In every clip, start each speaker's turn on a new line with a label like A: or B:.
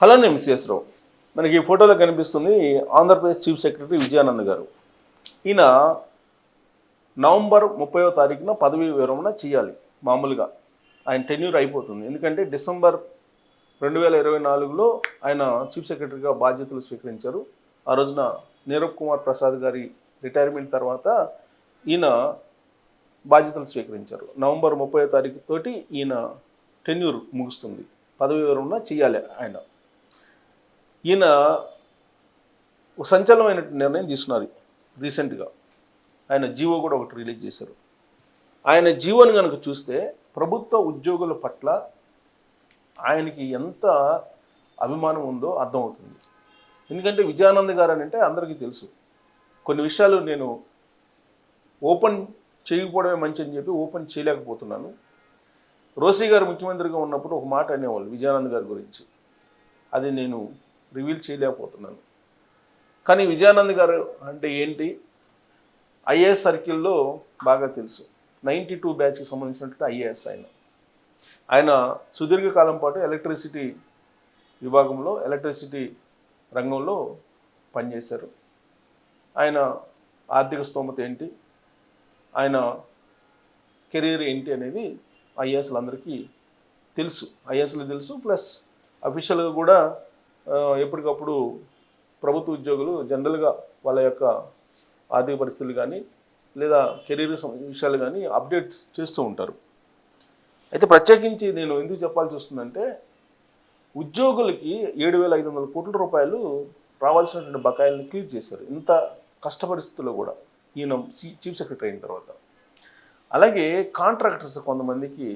A: అలానే మిస్ఎస్ రావు మనకి ఈ ఫోటోలో కనిపిస్తుంది ఆంధ్రప్రదేశ్ చీఫ్ సెక్రటరీ విజయానంద్ గారు. ఈయన నవంబర్ 30వ తారీఖున పదవీ విరమణ చేయాలి. మామూలుగా ఆయన టెన్యూర్ అయిపోతుంది. ఎందుకంటే డిసెంబర్ 2024లో ఆయన చీఫ్ సెక్రటరీగా బాధ్యతలు స్వీకరించారు. ఆ రోజున నీరబ్ కుమార్ ప్రసాద్ గారి రిటైర్మెంట్ తర్వాత ఈయన బాధ్యతలు స్వీకరించారు. నవంబర్ 30వ తారీఖు తోటి ఈయన టెన్యూర్ ముగుస్తుంది. పదవీ విరమణ చేయాలి ఆయన. ఈయన ఒక సంచలనమైన నిర్ణయం తీసుకున్నారు రీసెంట్గా. ఆయన జీవో కూడా ఒకటి రిలీజ్ చేశారు. ఆయన జీవోని కనుక చూస్తే ప్రభుత్వ ఉద్యోగుల పట్ల ఆయనకి ఎంత అభిమానం ఉందో అర్థమవుతుంది. ఎందుకంటే విజయానంద్ గారు అని అంటే అందరికీ తెలుసు. కొన్ని విషయాలు నేను ఓపెన్ చేయకపోవడమే మంచి అని చెప్పి ఓపెన్ చేయలేకపోతున్నాను. రోసీ గారు ముఖ్యమంత్రిగా ఉన్నప్పుడు ఒక మాట అనేవాళ్ళు విజయానంద్ గారి గురించి. అది నేను రివీల్ చేయలేకపోతున్నాను. కానీ విజయానంద్ గారు అంటే ఏంటి ఐఏఎస్ సర్కిల్లో బాగా తెలుసు. 92 బ్యాచ్కి సంబంధించినటువంటి ఐఏఎస్ ఆయన సుదీర్ఘకాలం పాటు ఎలక్ట్రిసిటీ విభాగంలో ఎలక్ట్రిసిటీ రంగంలో పనిచేశారు. ఆయన ఆర్థిక స్తోమత ఏంటి, ఆయన కెరీర్ ఏంటి అనేది ఐఏఎస్లందరికీ తెలుసు. ఐఏఎస్లు తెలుసు, ప్లస్ అఫీషియల్గా కూడా ఎప్పటికప్పుడు ప్రభుత్వ ఉద్యోగులు జనరల్గా వాళ్ళ యొక్క ఆర్థిక పరిస్థితులు కానీ లేదా కెరీర్ విషయాలు కానీ అప్డేట్ చేస్తూ ఉంటారు. అయితే ప్రత్యేకించి నేను ఎందుకు చెప్పాల్సి వస్తుందంటే ఉద్యోగులకి 7,500 కోట్ల రూపాయలు రావాల్సినటువంటి బకాయిలను క్లియర్ చేశారు. ఇంత కష్ట పరిస్థితుల్లో కూడా ఈయన చీఫ్ సెక్రటరీ అయిన తర్వాత. అలాగే కాంట్రాక్టర్స్ కొంతమందికి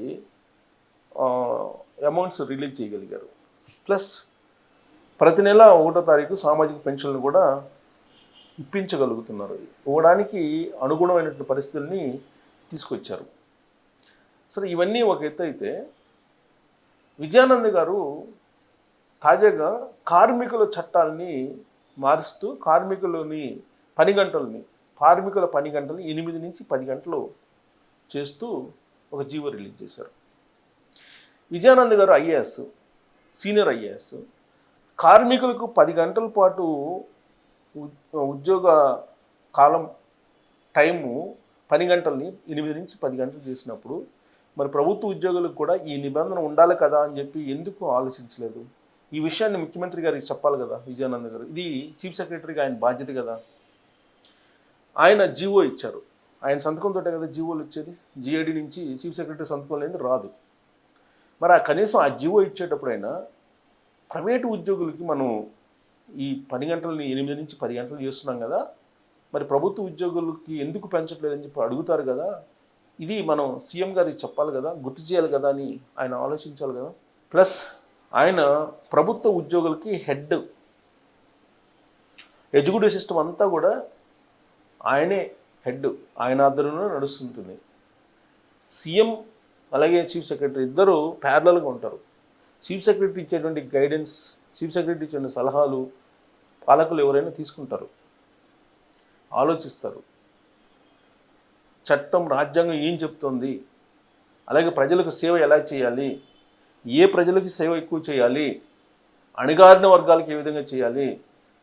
A: అమౌంట్స్ రిలీజ్ చేయగలిగారు. ప్లస్ ప్రతి నెల 1వ తారీఖు సామాజిక పెన్షన్లు కూడా ఇప్పించగలుగుతున్నారు. ఇవ్వడానికి అనుగుణమైనటువంటి పరిస్థితుల్ని తీసుకొచ్చారు. సరే, ఇవన్నీ ఒక ఎత్తు అయితే విజయానంద్ గారు తాజాగా కార్మికుల చట్టాలని మారుస్తూ కార్మికుల పని గంటల్ని 8 నుంచి 10 గంటలు చేస్తూ ఒక జీవో రిలీజ్ చేశారు. విజయానంద్ గారు ఐఏఎస్, సీనియర్ ఐఏఎస్. కార్మికులకు 10 గంటల పాటు ఉద్యోగ కాలం టైము పని గంటల్ని 8 నుంచి 10 గంటలు చేసినప్పుడు మరి ప్రభుత్వ ఉద్యోగులకు కూడా ఈ నిబంధన ఉండాలి కదా అని చెప్పి ఎందుకు ఆలోచించలేదు? ఈ విషయాన్ని ముఖ్యమంత్రి గారికి చెప్పాలి కదా విజయానంద్ గారు. ఇది చీఫ్ సెక్రటరీగా ఆయన బాధ్యత కదా. ఆయన జీవో ఇచ్చారు. ఆయన సంతకంతో కదా జీవోలు వచ్చేది. జిఐడి నుంచి చీఫ్ సెక్రటరీ సంతకం లేని రాదు. మరి కనీసం ఆ జీవో ఇచ్చేటప్పుడైనా ప్రైవేటు ఉద్యోగులకి మనం ఈ పని గంటలని 8 నుంచి 10 గంటలు చేస్తున్నాం కదా, మరి ప్రభుత్వ ఉద్యోగులకి ఎందుకు పెంచట్లేదని చెప్పి అడుగుతారు కదా. ఇది మనం సీఎం గారికి చెప్పాలి కదా, గుర్తు చేయాలి కదా అని ఆయన ఆలోచించాలి కదా. ప్లస్ ఆయన ప్రభుత్వ ఉద్యోగులకి హెడ్. ఎగ్జిక్యూటివ్ సిస్టమ్ అంతా కూడా ఆయనే హెడ్, ఆయన ఆధ్వర్యంలో నడుస్తుంటుంది. సీఎం అలాగే చీఫ్ సెక్రటరీ ఇద్దరు ప్యారలల్గా ఉంటారు. చీఫ్ సెక్రటరీ ఇచ్చేటువంటి గైడెన్స్, చీఫ్ సెక్రటరీ ఇచ్చే సలహాలు పాలకులు ఎవరైనా తీసుకుంటారు, ఆలోచిస్తారు. చట్టం, రాజ్యాంగం ఏం చెప్తుంది, అలాగే ప్రజలకు సేవ ఎలా చేయాలి, ఏ ప్రజలకి సేవ ఎక్కువ చేయాలి, అణగారిన వర్గాలకు ఏ విధంగా చేయాలి,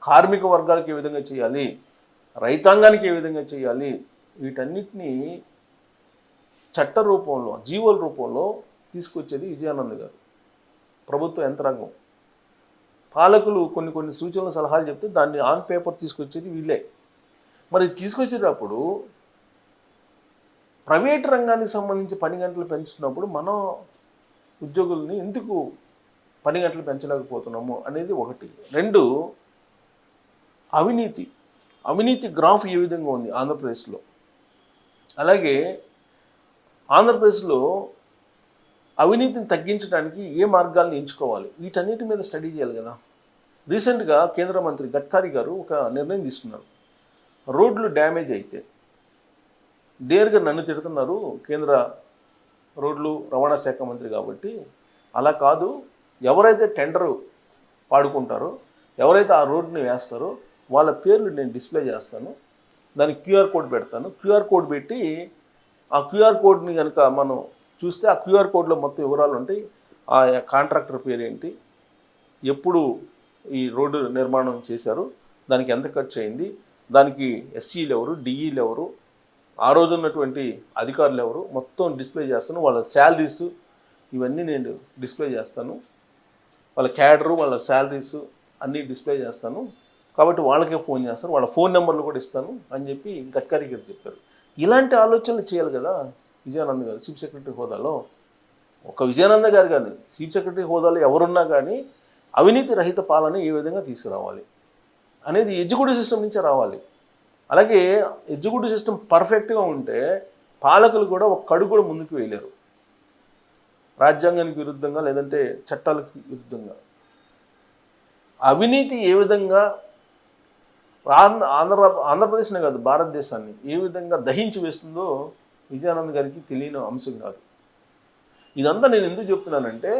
A: కార్మిక వర్గాలకు ఏ విధంగా చేయాలి, రైతాంగానికి ఏ విధంగా చేయాలి, వీటన్నిటినీ చట్ట రూపంలో, జీవోల రూపంలో తీసుకొచ్చేది విజయానంద్ గారు. ప్రభుత్వ యంత్రాంగం, పాలకులు కొన్ని సూచనలు సలహాలు చెప్తే దాన్ని ఆన్ పేపర్ తీసుకొచ్చేది వీళ్ళే. మరి తీసుకొచ్చేటప్పుడు ప్రైవేట్ రంగానికి సంబంధించి పని గంటలు పెంచుతున్నప్పుడు మనం ఉద్యోగుల్ని ఎందుకు పని గంటలు పెంచలేకపోతున్నాము అనేది ఒకటి. 2, అవినీతి గ్రాఫ్ ఏ విధంగా ఉంది ఆంధ్రప్రదేశ్లో. అలాగే ఆంధ్రప్రదేశ్లో అవినీతిని తగ్గించడానికి ఏ మార్గాలను ఎంచుకోవాలి, వీటన్నిటి మీద స్టడీ చేయాలి కదా. రీసెంట్గా కేంద్ర మంత్రి గడ్కరీ గారు ఒక నిర్ణయం తీసుకున్నారు. రోడ్లు డ్యామేజ్ అయితే డేర్గా నన్ను తిడుతున్నారు కేంద్ర రోడ్లు రవాణా శాఖ మంత్రి కాబట్టి. అలా కాదు, ఎవరైతే టెండరు పాడుకుంటారో, ఎవరైతే ఆ రోడ్ని వేస్తారో వాళ్ళ పేర్లు నేను డిస్ప్లే చేస్తాను, దానికి క్యూఆర్ కోడ్ పెడతాను. క్యూఆర్ కోడ్ పెట్టి ఆ క్యూఆర్ కోడ్ని కనుక మనం చూస్తే ఆ క్యూఆర్ కోడ్లో మొత్తం వివరాలు ఉంటాయి. ఆ కాంట్రాక్టర్ పేరు ఏంటి, ఎప్పుడు ఈ రోడ్డు నిర్మాణం చేశారు, దానికి ఎంత ఖర్చు అయింది, దానికి ఎస్సీలు ఎవరు, డిఈలు ఎవరు, ఆ రోజు ఉన్నటువంటి అధికారులు ఎవరు, మొత్తం డిస్ప్లే చేస్తాను. వాళ్ళ శాలరీస్ ఇవన్నీ నేను డిస్ప్లే చేస్తాను. వాళ్ళ క్యాడరు, వాళ్ళ శాలరీస్ అన్నీ డిస్ప్లే చేస్తాను. కాబట్టి వాళ్ళకే ఫోన్ చేస్తాను, వాళ్ళ ఫోన్ నెంబర్లు కూడా ఇస్తాను అని చెప్పి గడ్కరీ గారు చెప్పారు. ఇలాంటి ఆలోచనలు చేయాలి కదా విజయానంద్ గారు చీఫ్ సెక్రటరీ హోదాలో. ఒక విజయానంద గారు కానీ చీఫ్ సెక్రటరీ హోదాలో ఎవరున్నా కానీ అవినీతి రహిత పాలన ఏ విధంగా తీసుకురావాలి అనేది ఎగ్జిక్యూటివ్ సిస్టమ్ నుంచే రావాలి. అలాగే ఎగ్జిక్యూటివ్ సిస్టమ్ పర్ఫెక్ట్గా ఉంటే పాలకులు కూడా ఒక అడుగు కూడా ముందుకు వేయలేరు, రాజ్యాంగానికి విరుద్ధంగా లేదంటే చట్టాలకు విరుద్ధంగా. అవినీతి ఏ విధంగా ఆంధ్రప్రదేశ్నే కాదు భారతదేశాన్ని ఏ విధంగా దహించి వేస్తుందో విజయానంద్ గారికి తెలియని అంశం కాదు. ఇదంతా నేను ఎందుకు చెప్తున్నానంటే,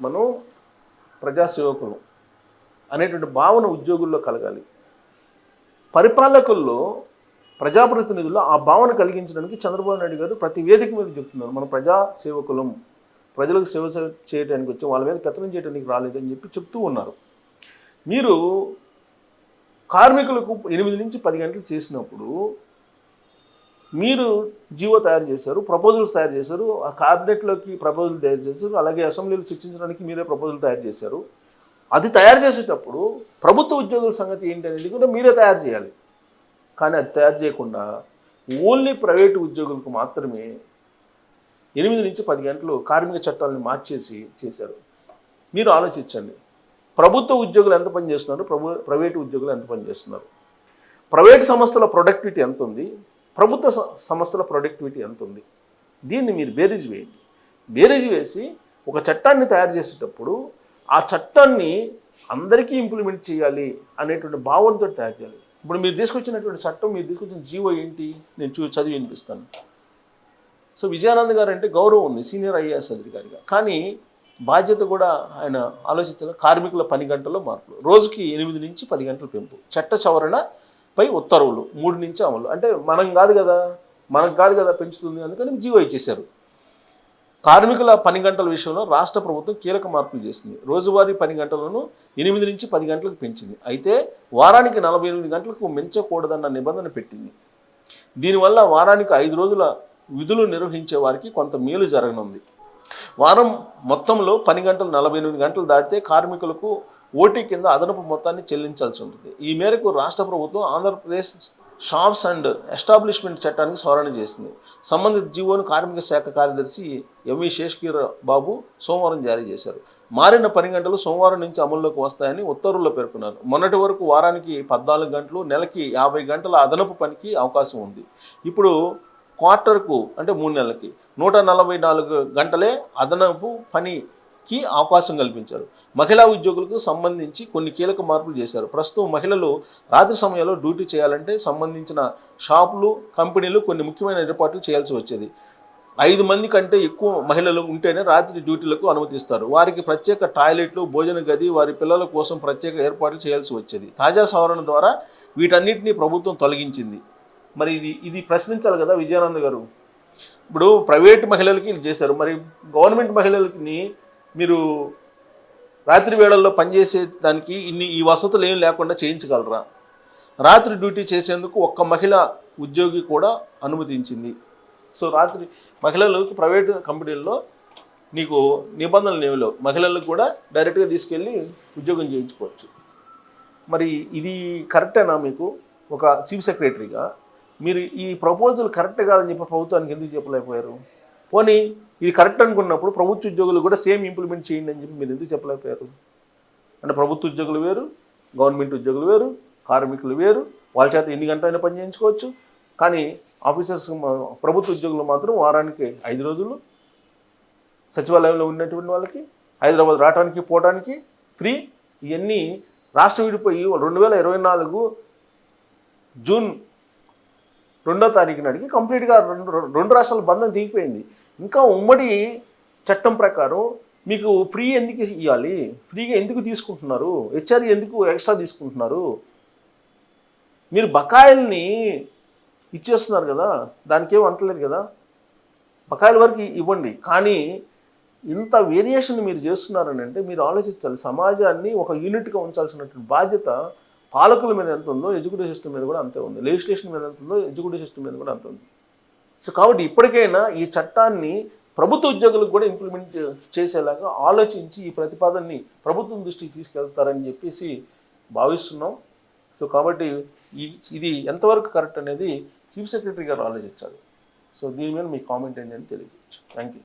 A: మనం ప్రజాసేవకులు అనేటువంటి భావన ఉద్యోగుల్లో కలగాలి. పరిపాలకుల్లో, ప్రజాప్రతినిధుల్లో ఆ భావన కలిగించడానికి చంద్రబాబు నాయుడు గారు ప్రతి వేదిక మీద చెప్తున్నారు, మనం ప్రజాసేవకులం, ప్రజలకు సేవ చేయడానికి వచ్చి వాళ్ళ మీద పెత్తనం చేయడానికి రాలేదని చెప్పి చెప్తూ ఉన్నారు. మీరు కార్మికులకు 8 నుంచి 10 గంటలు చేసినప్పుడు మీరు జీవో తయారు చేశారు, ప్రపోజల్స్ తయారు చేశారు, ఆ క్యాబినెట్లోకి ప్రపోజల్ తయారు చేశారు, అలాగే అసెంబ్లీలో చర్చించడానికి మీరే ప్రపోజల్ తయారు చేశారు. అది తయారు చేసేటప్పుడు ప్రభుత్వ ఉద్యోగుల సంగతి ఏంటి అనేది కూడా మీరే తయారు చేయాలి. కానీ అది తయారు చేయకుండా ఓన్లీ ప్రైవేటు ఉద్యోగులకు మాత్రమే 8 నుంచి 10 గంటలు కార్మిక చట్టాలను మార్చేసి చేశారు. మీరు ఆలోచించండి, ప్రభుత్వ ఉద్యోగులు ఎంత పని చేస్తున్నారు, ప్రైవేటు ఉద్యోగులు ఎంత పని చేస్తున్నారు, ప్రైవేటు సంస్థల ప్రొడక్టివిటీ ఎంత ఉంది, ప్రభుత్వ సంస్థల ప్రొడక్టివిటీ ఎంత ఉంది, దీన్ని మీరు బేరీజ్ వేయండి. బేరీజ్ వేసి ఒక చట్టాన్ని తయారు చేసేటప్పుడు ఆ చట్టాన్ని అందరికీ ఇంప్లిమెంట్ చేయాలి అనేటువంటి భావనతో తయారు చేయాలి. ఇప్పుడు మీరు తీసుకొచ్చినటువంటి చట్టం, మీరు తీసుకొచ్చిన జీవో ఏంటి, నేను చదివి వినిపిస్తాను. సో విజయానంద్ గారు అంటే గౌరవం ఉంది సీనియర్ ఐఏఎస్ అధికారిగా, కానీ బాధ్యత కూడా ఆయన ఆలోచించిన కార్మికుల పని గంటల్లో మార్పులు, రోజుకి 8 నుంచి 10 గంటల పెంపు, చట్ట సవరణపై ఉత్తర్వులు 3 నుంచి అమలు. అంటే మనకు కాదు కదా పెంచుతుంది, అందుకని జీవో ఇచ్చేశారు. కార్మికుల పని గంటల విషయంలో రాష్ట్ర ప్రభుత్వం కీలక మార్పులు చేసింది. రోజువారీ పని గంటలను 8 నుంచి 10 గంటలకు పెంచింది. అయితే వారానికి 48 గంటలకు మించకూడదన్న నిబంధన పెట్టింది. దీనివల్ల వారానికి 5 రోజుల విధులు నిర్వహించే వారికి కొంత మేలు జరగనుంది. వారం మొత్తంలో పని గంటలు 48 గంటలు దాటితే కార్మికులకు ఓటీ కింద అదనపు మొత్తాన్ని చెల్లించాల్సి ఉంటుంది. ఈ మేరకు రాష్ట్ర ప్రభుత్వం ఆంధ్రప్రదేశ్ షాప్స్ అండ్ ఎస్టాబ్లిష్మెంట్ చట్టానికి సవరణ చేసింది. సంబంధిత జీవోను కార్మిక శాఖ కార్యదర్శి ఎంవి శేషగిరి బాబు సోమవారం జారీ చేశారు. మారిన పని గంటలు సోమవారం నుంచి అమల్లోకి వస్తాయని ఉత్తర్వుల్లో పేర్కొన్నారు. మొన్నటి వరకు వారానికి 14 గంటలు, నెలకి 50 గంటల అదనపు పనికి అవకాశం ఉంది. ఇప్పుడు క్వార్టర్కు అంటే 3 నెలలకి 144 గంటలే అదనపు పనికి అవకాశం కల్పించారు. మహిళా ఉద్యోగులకు సంబంధించి కొన్ని కీలక మార్పులు చేశారు. ప్రస్తుతం మహిళలు రాత్రి సమయంలో డ్యూటీ చేయాలంటే సంబంధించిన షాపులు, కంపెనీలు కొన్ని ముఖ్యమైన ఏర్పాట్లు చేయాల్సి వచ్చేది. 5 మంది కంటే ఎక్కువ మహిళలు ఉంటేనే రాత్రి డ్యూటీలకు అనుమతిస్తారు. వారికి ప్రత్యేక టాయిలెట్లు, భోజన గది, వారి పిల్లల కోసం ప్రత్యేక ఏర్పాట్లు చేయాల్సి వచ్చేది. తాజా సవరణ ద్వారా వీటన్నిటినీ ప్రభుత్వం తొలగించింది. మరి ఇది ప్రశ్నించాలి కదా విజయానంద్ గారు. ఇప్పుడు ప్రైవేట్ మహిళలకి ఇది చేశారు, మరి గవర్నమెంట్ మహిళలకి మీరు రాత్రి వేళల్లో పనిచేసే దానికి ఈ వసతులు ఏం లేకుండా చేయించగలరా? రాత్రి డ్యూటీ చేసేందుకు ఒక్క మహిళ ఉద్యోగి కూడా అనుమతించింది. సో రాత్రి మహిళలకు ప్రైవేట్ కంపెనీల్లో నీకు నిబంధనలు ఏమిలో మహిళలకు కూడా డైరెక్ట్గా తీసుకెళ్ళి ఉద్యోగం చేయించుకోవచ్చు. మరి ఇది కరెక్టేనా? మీకు ఒక చీఫ్ సెక్రటరీగా మీరు ఈ ప్రపోజల్ కరెక్ట్ కాదని చెప్పి ప్రభుత్వానికి ఎందుకు చెప్పలేకపోయారు? పోనీ ఇది కరెక్ట్ అనుకున్నప్పుడు ప్రభుత్వ ఉద్యోగులు కూడా సేమ్ ఇంప్లిమెంట్ చేయండి అని చెప్పి మీరు ఎందుకు చెప్పలేకపోయారు? అంటే ప్రభుత్వ ఉద్యోగులు వేరు, గవర్నమెంట్ ఉద్యోగులు వేరు, కార్మికులు వేరు, వాళ్ళ చేత ఎన్ని గంటలైనా పని చేయించుకోవచ్చు. కానీ ఆఫీసర్స్, ప్రభుత్వ ఉద్యోగులు మాత్రం వారానికి 5 రోజులు, సచివాలయంలో ఉన్నటువంటి వాళ్ళకి హైదరాబాద్ రావడానికి పోవడానికి ఫ్రీ. ఇవన్నీ రాష్ట్రం విడిపోయి 2024 జూన్ 2వ తారీఖు నాటికి కంప్లీట్గా రెండు రాష్ట్రాల బంధం దిగిపోయింది. ఇంకా ఉమ్మడి చట్టం ప్రకారం మీకు ఫ్రీ ఎందుకు ఇవ్వాలి? ఫ్రీగా ఎందుకు తీసుకుంటున్నారు? హెచ్ఆర్ఏ ఎందుకు ఎక్స్ట్రా తీసుకుంటున్నారు? మీరు బకాయిల్ని ఇచ్చేస్తున్నారు కదా, దానికి ఏం అంటలేదు కదా. బకాయిల వరకు ఇవ్వండి, కానీ ఇంత వేరియేషన్ మీరు చేస్తున్నారని అంటే మీరు ఆలోచించాలి. సమాజాన్ని ఒక యూనిట్గా ఉంచాల్సినటువంటి బాధ్యత పాలకుల మీద ఎంత ఉందో ఎడ్యుకేషన్ సిస్టమ్ మీద కూడా అంతే ఉంది. లెజిస్లేషన్ మీద ఎంత ఉందో ఎడ్యుకేషన్ సిస్టమ్ మీద కూడా అంతే ఉంది. సో కాబట్టి ఇప్పటికైనా ఈ చట్టాన్ని ప్రభుత్వ ఉద్యోగులకు కూడా ఇంప్లిమెంట్ చేసేలాగా ఆలోచించి ఈ ప్రతిపాదనని ప్రభుత్వం దృష్టికి తీసుకెళ్తారని చెప్పేసి భావిస్తున్నాం. సో కాబట్టి ఇది ఎంతవరకు కరెక్ట్ అనేది చీఫ్ సెక్రటరీ గారు ఆలోచించాలి. సో దీని మీద మీ కామెంట్ ఏంటని తెలియజేయచ్చు. Thank you.